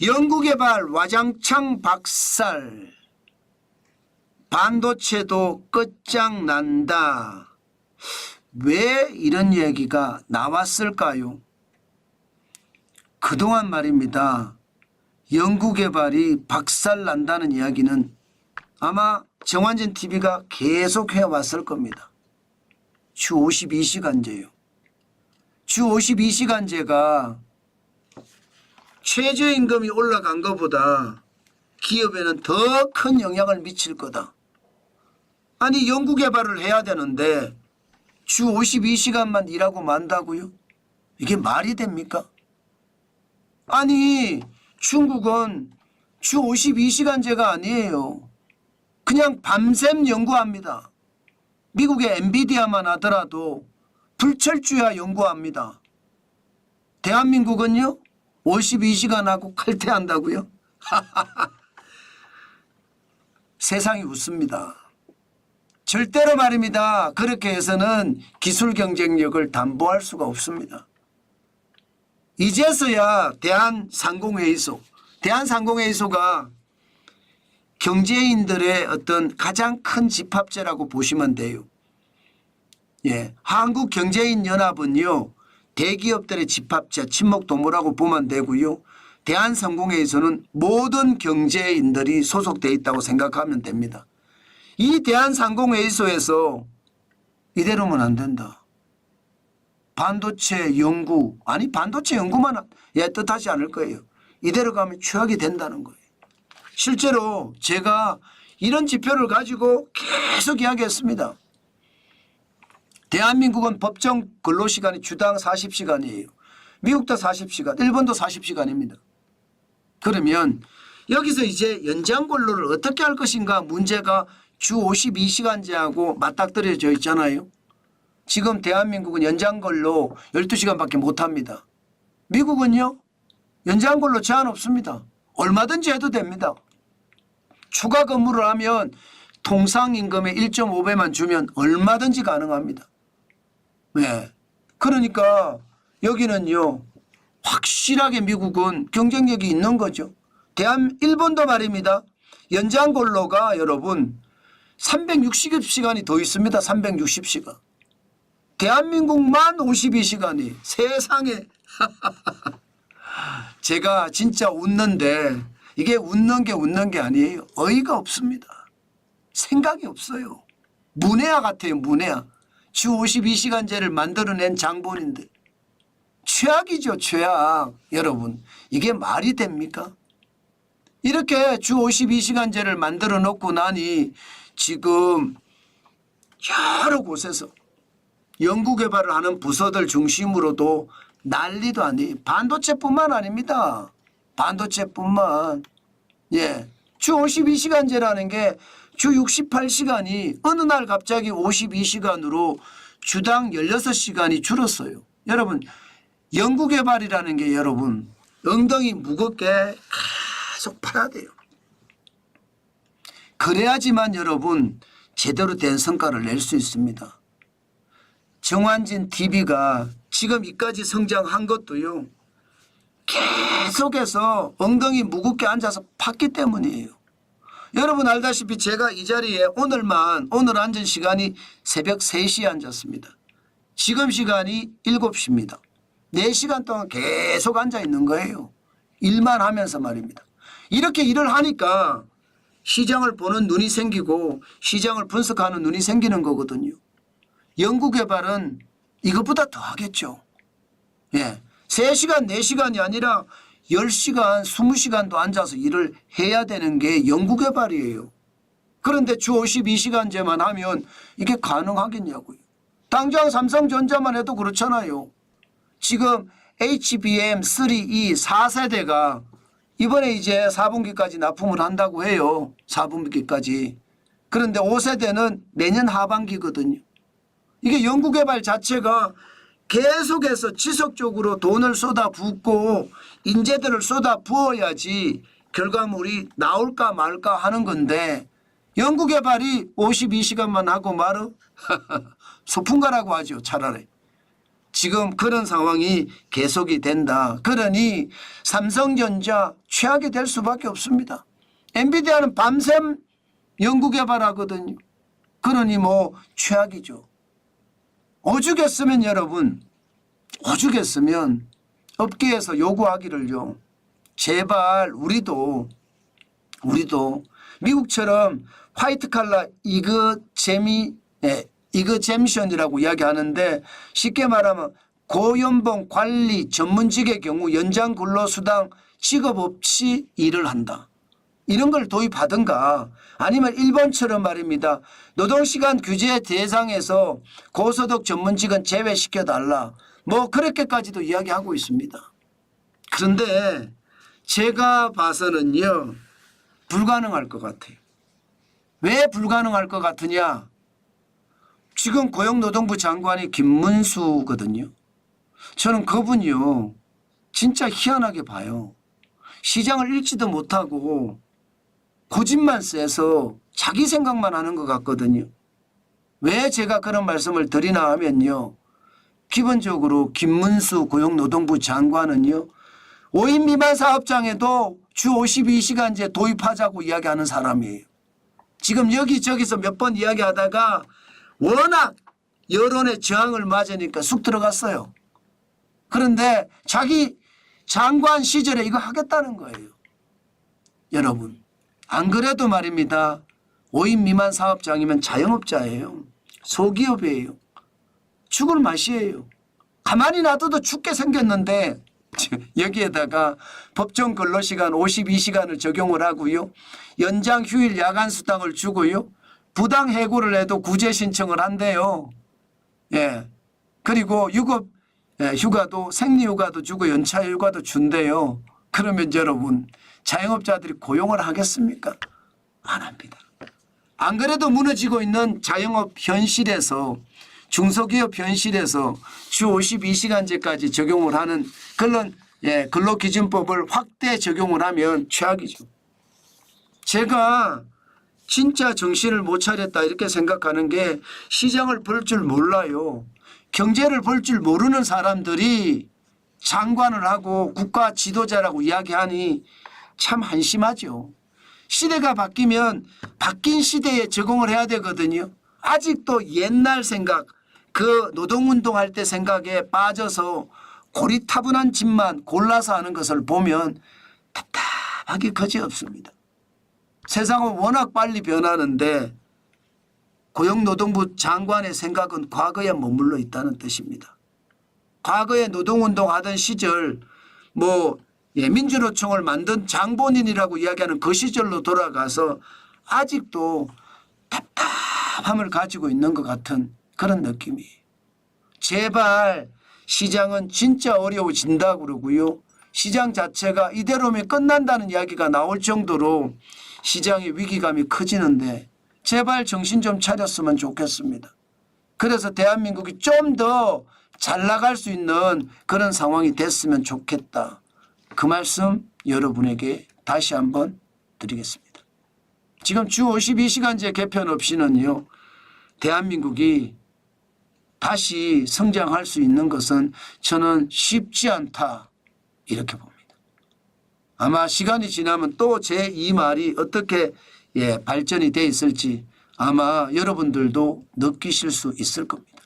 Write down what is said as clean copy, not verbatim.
연구개발 와장창 박살, 반도체도 끝장난다. 왜 이런 얘기가 나왔을까요? 그동안 말입니다. 연구개발이 박살난다는 이야기는 아마 정환진 TV가 계속 해왔을 겁니다. 주 52시간제요. 주 52시간제가 최저임금이 올라간 것보다 기업에는 더 큰 영향을 미칠 거다. 아니 연구개발을 해야 되는데 주 52시간만 일하고 만다고요? 이게 말이 됩니까? 아니 중국은 주 52시간제가 아니에요. 그냥 밤샘 연구합니다. 미국의 엔비디아만 하더라도 불철주야 연구합니다. 대한민국은요? 52시간 하고 칼퇴한다고요? 세상이 웃습니다. 절대로 말입니다. 그렇게 해서는 기술 경쟁력을 담보할 수가 없습니다. 이제서야 대한상공회의소가 경제인들의 어떤 가장 큰 집합체라고 보시면 돼요. 예, 한국경제인연합은요. 대기업들의 집합체, 친목도모라고 보면 되고요. 대한상공회의소는 모든 경제인들이 소속되어 있다고 생각하면 됩니다. 이 대한상공회의소에서 이대로면 안 된다. 반도체 연구, 아니 반도체 연구만 뜻하지 않을 거예요. 이대로 가면 최악이 된다는 거예요. 실제로 제가 이런 지표를 가지고 계속 이야기했습니다. 대한민국은 법정 근로시간이 주당 40시간이에요. 미국도 40시간, 일본도 40시간입니다. 그러면 여기서 이제 연장 근로를 어떻게 할 것인가 문제가 주 52시간제하고 맞닥뜨려져 있잖아요. 지금 대한민국은 연장 근로 12시간밖에 못합니다. 미국은요. 연장 근로 제한 없습니다. 얼마든지 해도 됩니다. 추가 근무를 하면 통상임금의 1.5배만 주면 얼마든지 가능합니다. 네. 그러니까 여기는요. 확실하게 미국은 경쟁력이 있는 거죠. 일본도 말입니다. 연장 근로가 여러분 360시간이 더 있습니다. 360시간. 대한민국만 52시간이 세상에. 제가 진짜 웃는데 이게 웃는 게 아니에요. 어이가 없습니다. 생각이 없어요. 문해아 같아요. 문해아. 주 52시간제를 만들어낸 장본인데 최악이죠. 최악. 여러분 이게 말이 됩니까? 이렇게 주 52시간제를 만들어 놓고 나니 지금 여러 곳에서 연구개발을 하는 부서들 중심으로도 난리도 아니에요. 반도체뿐만 아닙니다. 반도체뿐만. 예. 주 52시간제라는 게 주 68시간이 어느 날 갑자기 52시간으로 주당 16시간이 줄었어요. 여러분 연구개발이라는 게 여러분 엉덩이 무겁게 계속 팔아야 돼요. 그래야지만 여러분 제대로 된 성과를 낼 수 있습니다. 정환진 TV가 지금 이까지 성장한 것도요. 계속해서 엉덩이 무겁게 앉아서 팠기 때문이에요. 여러분 알다시피 제가 이 자리에 오늘 앉은 시간이 새벽 3시에 앉았습니다. 지금 시간이 7시입니다. 4시간 동안 계속 앉아 있는 거예요. 일만 하면서 말입니다. 이렇게 일을 하니까 시장을 보는 눈이 생기고 시장을 분석하는 눈이 생기는 거거든요. 연구개발은 이것보다 더 하겠죠. 예. 3시간, 4시간이 아니라 10시간, 20시간도 앉아서 일을 해야 되는 게 연구개발이에요. 그런데 주 52시간제만 하면 이게 가능하겠냐고요. 당장 삼성전자만 해도 그렇잖아요. 지금 HBM3E 4세대가 이번에 이제 4분기까지 납품을 한다고 해요. 4분기까지. 그런데 5세대는 내년 하반기거든요. 이게 연구개발 자체가 계속해서 지속적으로 돈을 쏟아붓고 인재들을 쏟아부어야지 결과물이 나올까 말까 하는 건데 연구개발이 52시간만 하고 말어? 소풍가라고 하죠. 차라리. 지금 그런 상황이 계속이 된다. 그러니 삼성전자 최악이 될 수밖에 없습니다. 엔비디아는 밤샘 연구개발하거든요. 그러니 뭐 최악이죠. 오죽했으면 여러분, 오죽했으면 업계에서 요구하기를요. 제발 우리도 미국처럼 화이트 칼라 이그젬션이라고 이야기하는데 쉽게 말하면 고연봉 관리 전문직의 경우 연장 근로수당 지급 없이 일을 한다. 이런 걸 도입하든가 아니면 일본처럼 말입니다. 노동시간 규제 대상에서 고소득 전문직은 제외시켜달라. 뭐 그렇게까지도 이야기하고 있습니다. 그런데 제가 봐서는요. 불가능할 것 같아요. 왜 불가능할 것 같으냐. 지금 고용노동부 장관이 김문수거든요. 저는 그분이요. 진짜 희한하게 봐요. 시장을 읽지도 못하고 고집만 세서 자기 생각만 하는 것 같거든요. 왜 제가 그런 말씀을 드리나 하면요. 기본적으로 김문수 고용노동부 장관은요. 5인 미만 사업장에도 주 52시간제 도입하자고 이야기하는 사람이에요. 지금 여기저기서 몇 번 이야기하다가 워낙 여론의 저항을 맞으니까 쑥 들어갔어요. 그런데 자기 장관 시절에 이거 하겠다는 거예요. 여러분 안 그래도 말입니다. 5인 미만 사업장이면 자영업자예요. 소기업이에요. 죽을 맛이에요. 가만히 놔둬도 죽게 생겼는데 여기에다가 법정 근로시간 52시간을 적용을 하고요. 연장 휴일 야간 수당을 주고요. 부당 해고를 해도 구제 신청을 한대요. 예. 그리고 유급 휴가도 생리휴가도 주고 연차휴가도 준대요. 그러면 여러분 자영업자들이 고용을 하겠습니까? 안 합니다. 안 그래도 무너지고 있는 자영업 현실에서 중소기업 현실에서 주 52시간제까지 적용을 하는 그런 근로기준법을 확대 적용을 하면 최악이죠. 제가 진짜 정신을 못 차렸다 이렇게 생각하는 게 시장을 볼 줄 몰라요. 경제를 볼 줄 모르는 사람들이 장관을 하고 국가 지도자라고 이야기하니 참 한심하죠. 시대가 바뀌면 바뀐 시대에 적응을 해야 되거든요. 아직도 옛날 생각, 그 노동운동할 때 생각에 빠져서 고리타분한 짓만 골라서 하는 것을 보면 답답하기 그지없습니다. 세상은 워낙 빨리 변하는데 고용노동부 장관의 생각은 과거에 머물러 있다는 뜻입니다. 과거에 노동운동하던 시절 민주노총을 만든 장본인이라고 이야기하는 그 시절로 돌아가서 아직도 답답함을 가지고 있는 것 같은 그런 느낌이에요. 제발 시장은 진짜 어려워진다고 그러고요. 시장 자체가 이대로면 끝난다는 이야기가 나올 정도로 시장의 위기감이 커지는데 제발 정신 좀 차렸으면 좋겠습니다. 그래서 대한민국이 좀 더 잘 나갈 수 있는 그런 상황이 됐으면 좋겠다. 그 말씀 여러분에게 다시 한번 드리겠습니다. 지금 주 52시간제 개편 없이는요. 대한민국이 다시 성장할 수 있는 것은 저는 쉽지 않다 이렇게 봅니다. 아마 시간이 지나면 또 제 이 말이 어떻게 발전이 돼 있을지 아마 여러분들도 느끼실 수 있을 겁니다.